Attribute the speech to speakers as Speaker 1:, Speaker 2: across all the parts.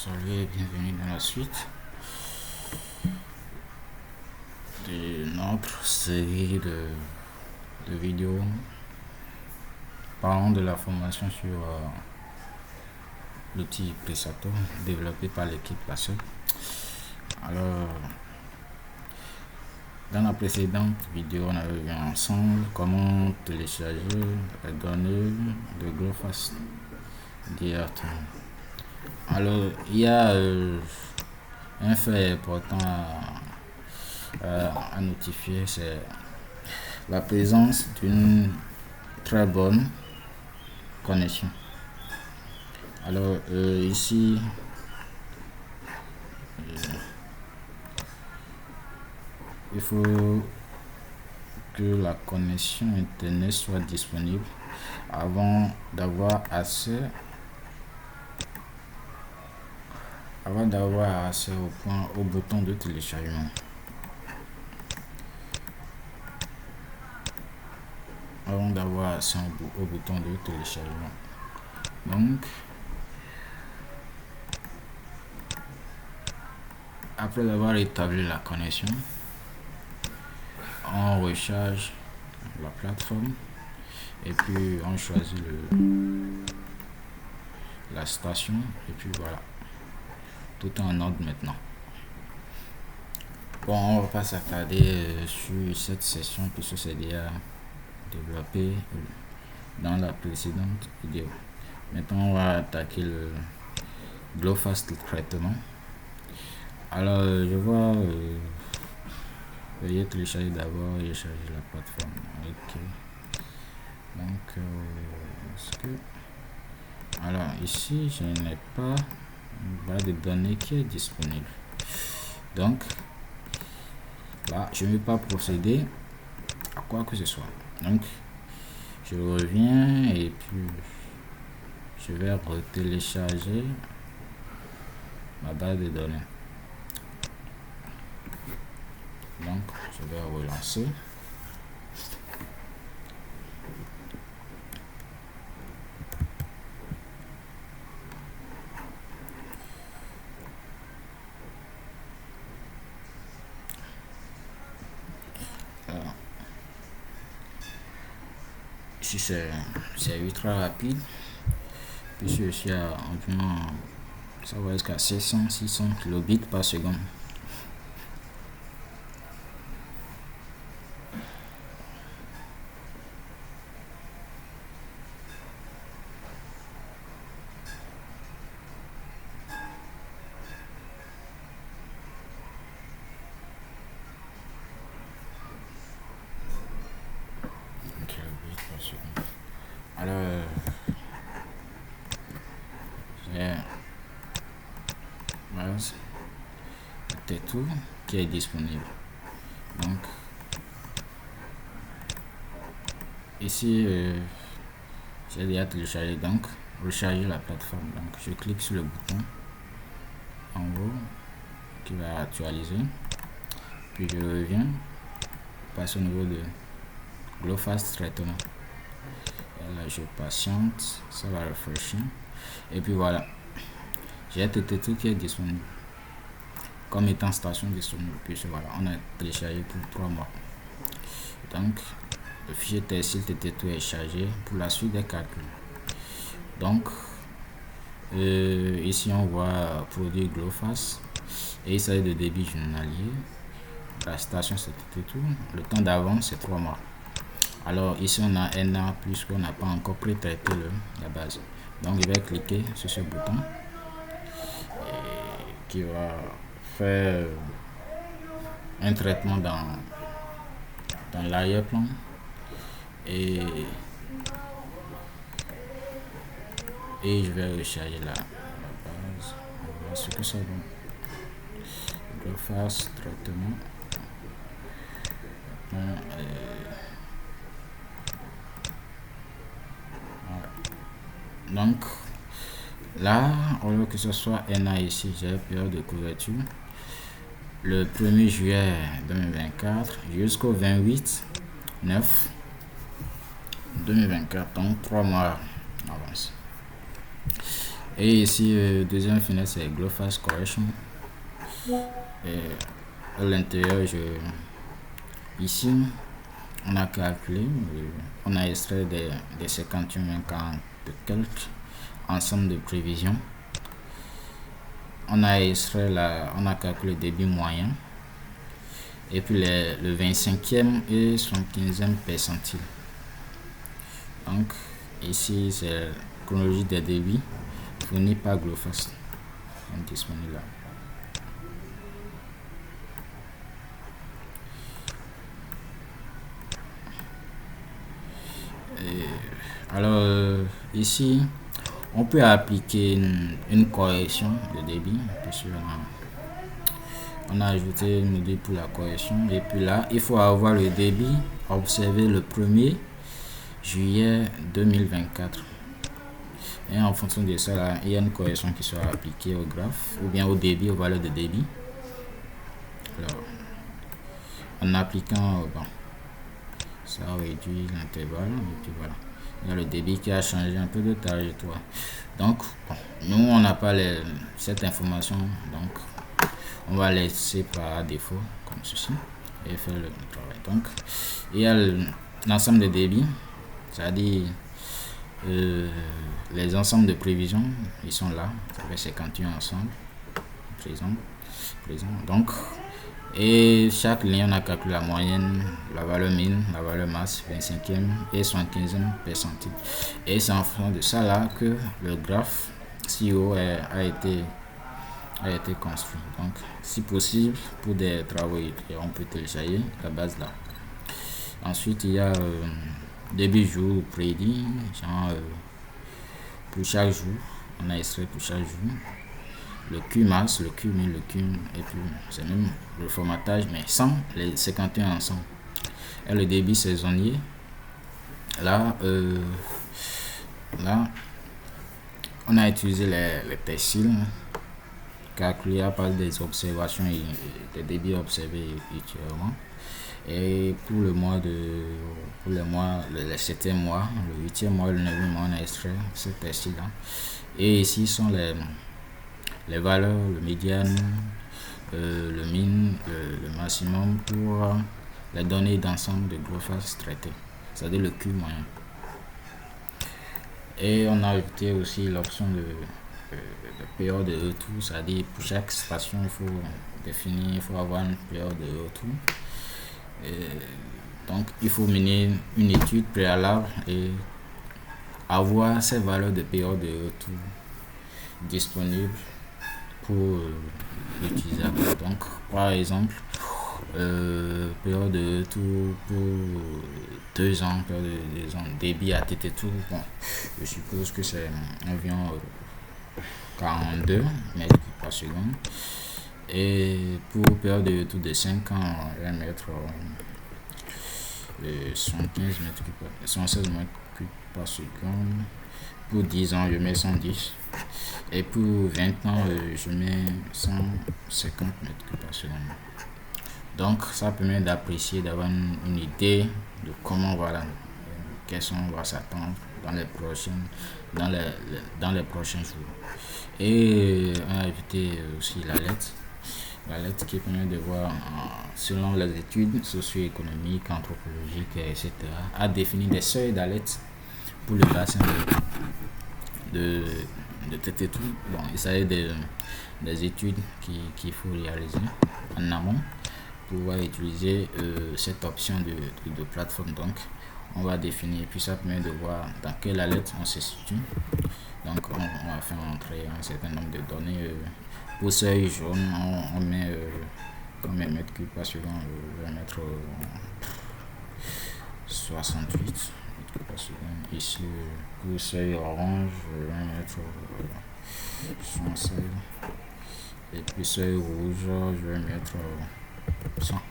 Speaker 1: Salut et bienvenue dans la suite de notre série de vidéos parlant de la formation sur l'outil Presato développé par l'équipe PASSEUR. Alors, dans la précédente vidéo, on avait vu ensemble comment télécharger les données de GloFast directement. Alors, il y a un fait important à notifier, c'est la présence d'une très bonne connexion. Alors, ici, il faut que la connexion internet soit disponible avant d'avoir accès au bouton de téléchargement. Au bouton de téléchargement. Donc, après avoir établi la connexion, on recharge la plateforme et puis on choisit la station et puis voilà, tout est en ordre maintenant. Bon, on va pas s'attarder sur cette session puisque c'est déjà développé dans la précédente vidéo. Maintenant, on va attaquer le GloFast traitement. Alors, je vois veuillez télécharger d'abord et charger la plateforme. Ok. Donc, alors ici, je n'ai pas une base de données qui est disponible. Donc, là, je ne vais pas procéder à quoi que ce soit. Donc, je reviens et puis je vais retélécharger ma base de données. Donc, je vais relancer. Alors, ici, c'est ultra rapide. Puis je suis à environ, ça va jusqu'à 600 kilobits par seconde. Alors, c'est tout qui est disponible. Donc, ici, j'ai déjà téléchargé, donc recharger la plateforme. Donc, je clique sur le bouton en haut qui va actualiser. Puis je reviens, passe au niveau de GloFast traitement. Et là, je patiente, ça va refresher. Et puis voilà, j'ai TT2 qui est disponible comme étant station disponible. Puis voilà, on a téléchargé pour 3 mois. Donc, le fichier TSL TT2 est chargé pour la suite des calculs. Donc, ici on voit produit GloFast et il s'agit de débit journalier. La station c'est TT2. Le temps d'avant c'est 3 mois. Alors ici on a NA puisqu'on n'a pas encore pré-traité la base. Donc je vais cliquer sur ce bouton qui va faire un traitement dans l'arrière-plan et je vais recharger la base. On va voir ce que ça donne. GloFast traitement. Donc là, au lieu que ce soit NA ici, j'ai période de couverture le 1er juillet 2024 jusqu'au 28/9/2024, donc 3 mois avance. Et ici, deuxième fenêtre, c'est GrowFast Correction. Et à l'intérieur, ici, on a calculé, on a extrait des 51 40 de quelques ensemble de prévisions. On a extrait on a calculé le débit moyen. Et puis le 25e et 75e percentile. Donc ici c'est la chronologie des débits fournis par GrowFast. Disponible là. Alors ici on peut appliquer une correction de débit parce qu'on a ajouté une module pour la correction. Et puis là il faut avoir le débit observé le 1er juillet 2024. Et en fonction de ça, là, il y a une correction qui sera appliquée au graphe ou bien au débit, aux valeurs de débit. Alors, en appliquant, bon, ça réduit l'intervalle. Et puis voilà, il y a le débit qui a changé un peu de trajectoire. Donc, bon, nous, on n'a pas cette information. Donc, on va laisser par défaut, comme ceci, et faire le travail. Donc, il y a l'ensemble de débits, c'est-à-dire les ensembles de prévisions, ils sont là, ça fait 51 ensemble présent. Donc, et chaque ligne on a calculé la moyenne, la valeur mine, la valeur masse, 25e et 75e percentile. Et c'est en fonction de ça là que le graphe CEO a été construit. Donc, si possible, pour des travaux, on peut télécharger la base là. Ensuite, il y a début jour prédit, genre pour chaque jour, on a extrait pour chaque jour le Q masse, le Q mille, le Q, et puis c'est même le formatage, mais sans les 51 ensemble. Et le débit saisonnier, là, on a utilisé les textiles calculés à partir des observations et des débits observés ultérieurement. Et pour le mois le 7e mois, le 8e mois, le 9e mois, on a extrait ce textile là. Et ici sont les valeurs, le médiane, le min, le maximum pour les données d'ensemble de GrowFast traitées, c'est-à-dire le Q moyen. Et on a ajouté aussi l'option de période de retour, c'est-à-dire pour chaque station, il faut avoir une période de retour. Donc, il faut mener une étude préalable et avoir ces valeurs de période de retour disponibles pour l'utilisateur. Donc, par exemple, période de retour pour 2 ans, période de 2 ans, débit à TT tout. Bon, je suppose que c'est environ 42 mètres par seconde. Et pour période de retour de 5 ans, on va mettre 116 mètres cubes par seconde. Pour 10 ans, je mets 110. Et pour 20 ans, je mets 150 mètres cubes par seconde. Donc, ça permet d'apprécier, d'avoir une idée de comment, voilà, quels on va s'attendre dans les prochains jours. Et on a ajouté aussi l'alerte qui permet de voir, selon les études socio-économiques, anthropologiques, etc., à définir des seuils d'alerte pour le bassin de traiter tout. Bon, il s'agit des études qu'il faut réaliser en amont pour pouvoir utiliser cette option de plateforme. Donc, on va définir, puis ça permet de voir dans quelle alerte on se situe. Donc, on va faire entrer un certain nombre de données. Pour seuil jaune, on met combien de mètres cubes par seconde? Je vais mettre 68 mètres cubes par seconde. Ici, pour seuil orange, je vais mettre 116. Et puis seuil rouge, je vais mettre 100.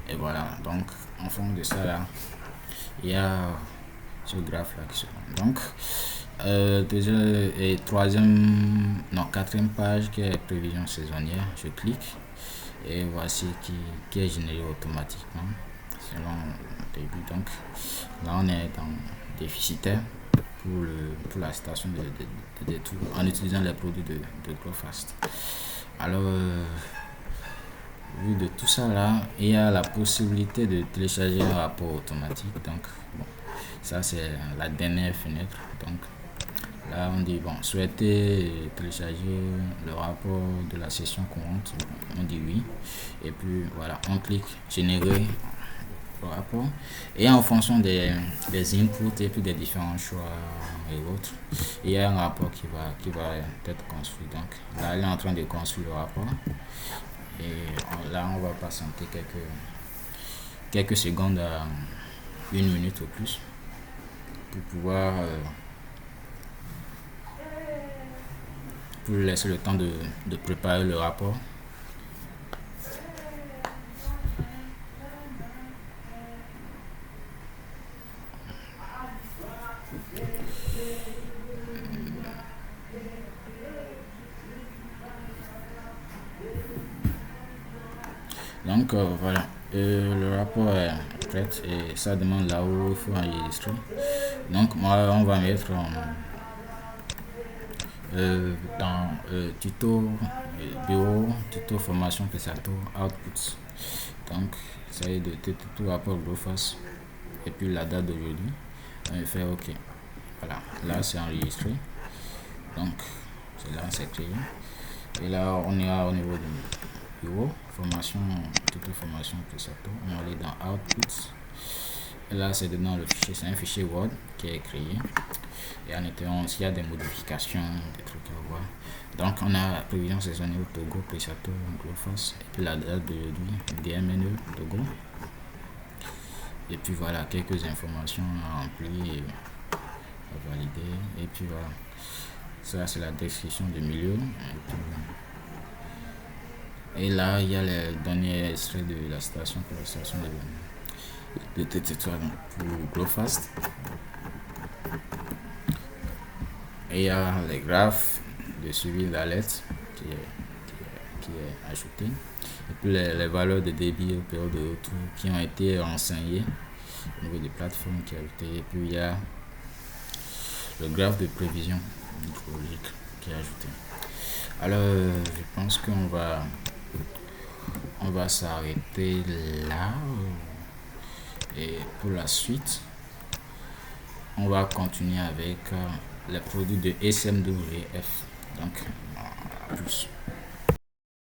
Speaker 1: Et voilà, donc en fond de ça là, il y a ce graphe là qui se rend. Donc, deuxième et quatrième page qui est prévision saisonnière, je clique et voici qui est généré automatiquement selon le début. Donc là on est dans déficitaire pour la station de détour en utilisant les produits de Growfast. Alors, vu de tout ça là, il y a la possibilité de télécharger un rapport automatique. Donc, bon, ça c'est la dernière fenêtre. Donc, là on dit bon, souhaitez télécharger le rapport de la session courante. On dit oui. Et puis voilà, on clique générer le rapport. Et en fonction des inputs et puis des différents choix et autres, il y a un rapport qui va être construit. Donc là, elle est en train de construire le rapport. Et là, on va patienter quelques secondes à 1 minute ou plus pour pouvoir pour laisser le temps de préparer le rapport. Donc voilà, le rapport est prêt et ça demande là où il faut enregistrer. Donc moi on va mettre dans tuto bureau, tuto formation Presato, outputs. Donc ça est de tuto rapport Growfast et puis la date d'aujourd'hui. On va faire OK. Voilà, là c'est enregistré. Donc c'est là c'est créé. Et là on ira au niveau du bureau, formation, tuto formation Presato. On va aller dans outputs. Et là c'est dedans le fichier, c'est un fichier Word qui est créé. Et en étant s'il y a des modifications, des trucs à voir. Donc on a prévision saisonnière Togo, Presato, Growfast, et puis la date d'aujourd'hui, DMNE Togo. Et puis voilà, quelques informations à remplir et à valider. Et puis voilà, ça c'est la description du milieu. Et là il y a les données extraits de la station pour la station de territoire pour Growfast. Et il y a les graphes de suivi d'alerte qui est ajouté. Et puis les valeurs de débit au période de retour qui ont été renseignées au niveau des plateformes qui est ajouté. Et puis il y a le graphe de prévision hydraulique qui est ajouté. Alors je pense qu'on va s'arrêter là. Et pour la suite, on va continuer avec les produits de SMWF. Donc, à plus.